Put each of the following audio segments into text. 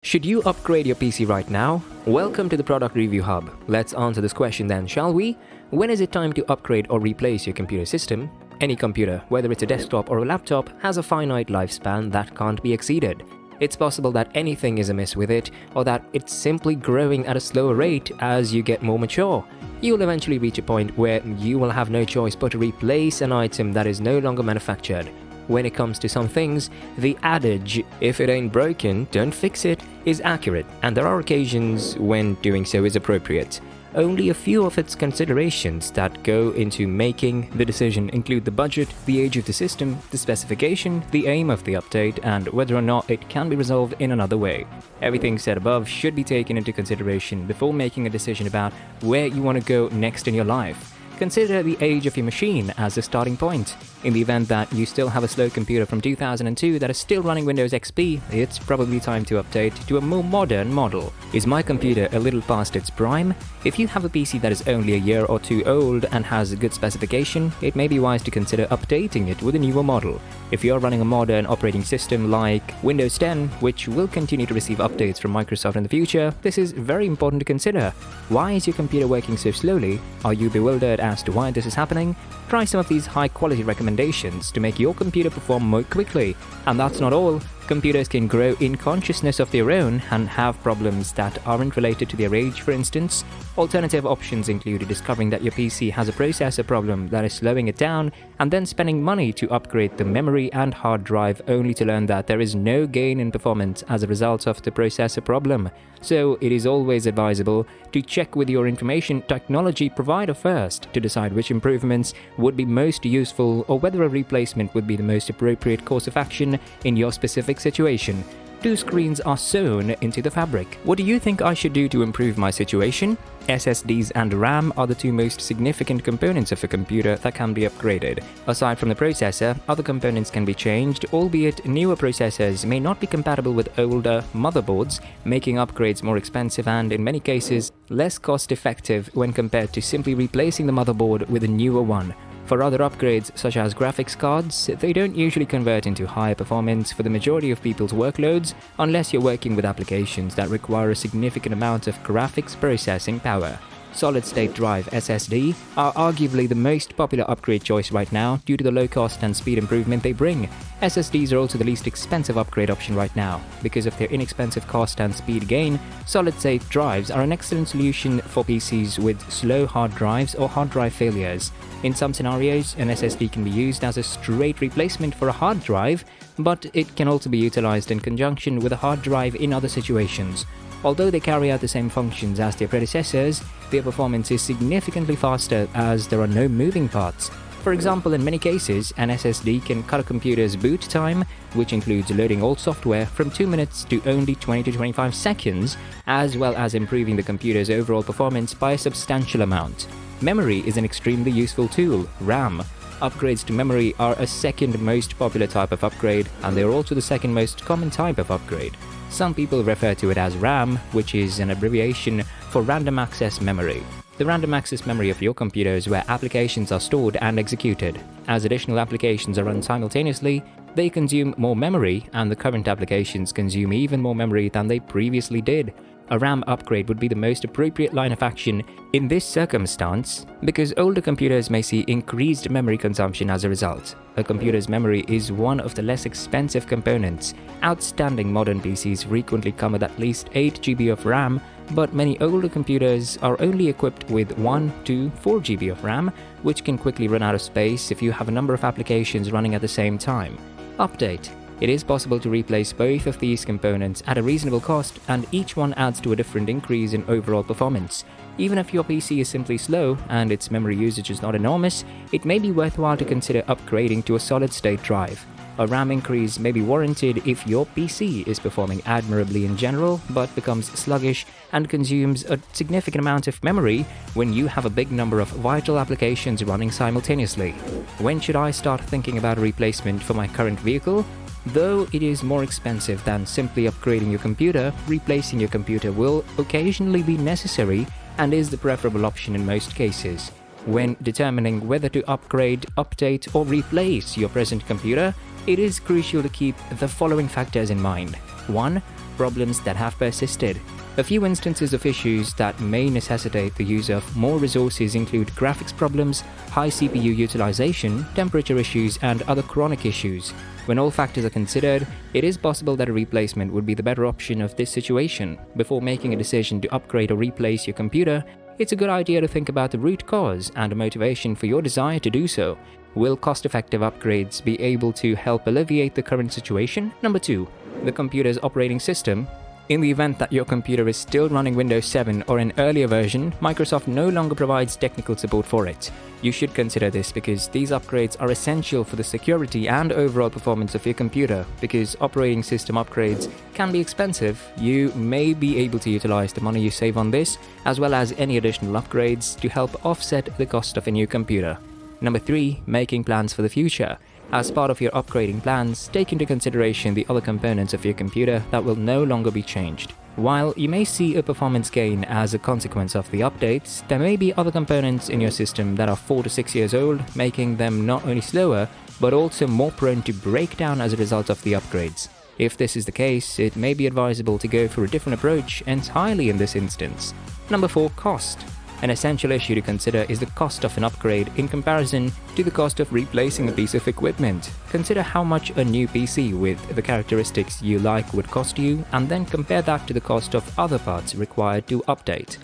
Should you upgrade your PC right now? Welcome to the Product Review Hub. Let's answer this question then, shall we? When is it time to upgrade or replace your computer system? Any computer, whether it's a desktop or a laptop, has a finite lifespan that can't be exceeded. It's possible that anything is amiss with it, or that it's simply growing at a slower rate as you get more mature. You'll eventually reach a point where you will have no choice but to replace an item that is no longer manufactured. When it comes to some things, the adage, if it ain't broken, don't fix it, is accurate, and there are occasions when doing so is appropriate. Only a few of its considerations that go into making the decision include the budget, the age of the system, the specification, the aim of the update, and whether or not it can be resolved in another way. Everything said above should be taken into consideration before making a decision about where you want to go next in your life. Consider the age of your machine as a starting point. In the event that you still have a slow computer from 2002 that is still running Windows XP, it's probably time to update to a more modern model. Is my computer a little past its prime? If you have a PC that is only a year or two old and has a good specification, it may be wise to consider updating it with a newer model. If you're running a modern operating system like Windows 10, which will continue to receive updates from Microsoft in the future, this is very important to consider. Why is your computer working so slowly? Are you bewildered as to why this is happening? Try some of these high-quality recommendations to make your computer perform more quickly. And that's not all. Computers can grow in consciousness of their own and have problems that aren't related to their age, for instance. Alternative options include discovering that your PC has a processor problem that is slowing it down, and then spending money to upgrade the memory and hard drive only to learn that there is no gain in performance as a result of the processor problem. So it is always advisable to check with your information technology provider first to decide which improvements would be most useful or whether a replacement would be the most appropriate course of action in your specific situation. Two screens are sewn into the fabric. What do you think I should do to improve my situation? SSDs and RAM are the two most significant components of a computer that can be upgraded. Aside from the processor, other components can be changed, albeit newer processors may not be compatible with older motherboards, making upgrades more expensive and, in many cases, less cost-effective when compared to simply replacing the motherboard with a newer one. For other upgrades, such as graphics cards, they don't usually convert into higher performance for the majority of people's workloads unless you're working with applications that require a significant amount of graphics processing power. Solid-state drive SSD are arguably the most popular upgrade choice right now due to the low cost and speed improvement they bring. SSDs are also the least expensive upgrade option right now. Because of their inexpensive cost and speed gain, solid-state drives are an excellent solution for PCs with slow hard drives or hard drive failures. In some scenarios, an SSD can be used as a straight replacement for a hard drive, but it can also be utilized in conjunction with a hard drive in other situations. Although they carry out the same functions as their predecessors, their performance is significantly faster as there are no moving parts. For example, in many cases, an SSD can cut a computer's boot time, which includes loading all software, from 2 minutes to only 20 to 25 seconds, as well as improving the computer's overall performance by a substantial amount. Memory is an extremely useful tool, RAM. Upgrades to memory are a second most popular type of upgrade, and they are also the second most common type of upgrade. Some people refer to it as RAM, which is an abbreviation for random access memory. The random access memory of your computer is where applications are stored and executed. As additional applications are run simultaneously, they consume more memory, and the current applications consume even more memory than they previously did. A RAM upgrade would be the most appropriate line of action in this circumstance because older computers may see increased memory consumption as a result. A computer's memory is one of the less expensive components. Outstanding modern PCs frequently come with at least 8 GB of RAM, but many older computers are only equipped with 1 to 4 GB of RAM, which can quickly run out of space if you have a number of applications running at the same time. Update. It is possible to replace both of these components at a reasonable cost, and each one adds to a different increase in overall performance. Even if your PC is simply slow and its memory usage is not enormous, it may be worthwhile to consider upgrading to a solid-state drive. A RAM increase may be warranted if your PC is performing admirably in general, but becomes sluggish and consumes a significant amount of memory when you have a big number of vital applications running simultaneously. When should I start thinking about a replacement for my current vehicle? Though it is more expensive than simply upgrading your computer, replacing your computer will occasionally be necessary and is the preferable option in most cases. When determining whether to upgrade, update, or replace your present computer, it is crucial to keep the following factors in mind. 1. problems that have persisted. A few instances of issues that may necessitate the use of more resources include graphics problems, high CPU utilization, temperature issues, and other chronic issues. When all factors are considered, it is possible that a replacement would be the better option of this situation. Before making a decision to upgrade or replace your computer, it's a good idea to think about the root cause and a motivation for your desire to do so. Will cost-effective upgrades be able to help alleviate the current situation? Number 2. The computer's operating system. In the event that your computer is still running Windows 7 or an earlier version, Microsoft no longer provides technical support for it. You should consider this because these upgrades are essential for the security and overall performance of your computer. Because operating system upgrades can be expensive, you may be able to utilize the money you save on this, as well as any additional upgrades, to help offset the cost of a new computer. Number 3. Making plans for the future. As part of your upgrading plans, take into consideration the other components of your computer that will no longer be changed. While you may see a performance gain as a consequence of the updates, there may be other components in your system that are 4 to 6 years old, making them not only slower, but also more prone to break down as a result of the upgrades. If this is the case, it may be advisable to go for a different approach entirely in this instance. Number 4. Cost. An essential issue to consider is the cost of an upgrade in comparison to the cost of replacing a piece of equipment. Consider how much a new PC with the characteristics you like would cost you, and then compare that to the cost of other parts required to update.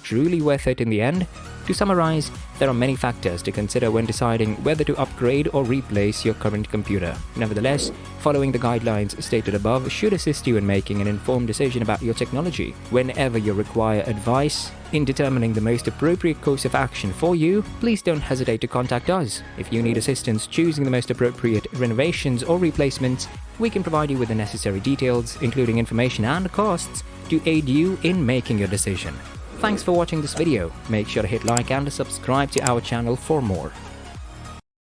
Truly worth it in the end? To summarize, there are many factors to consider when deciding whether to upgrade or replace your current computer. Nevertheless, following the guidelines stated above should assist you in making an informed decision about your technology. Whenever you require advice in determining the most appropriate course of action for you, please don't hesitate to contact us. If you need assistance choosing the most appropriate renovations or replacements, we can provide you with the necessary details, including information and costs, to aid you in making your decision. Thanks for watching this video. Make sure to hit like and subscribe to our channel for more.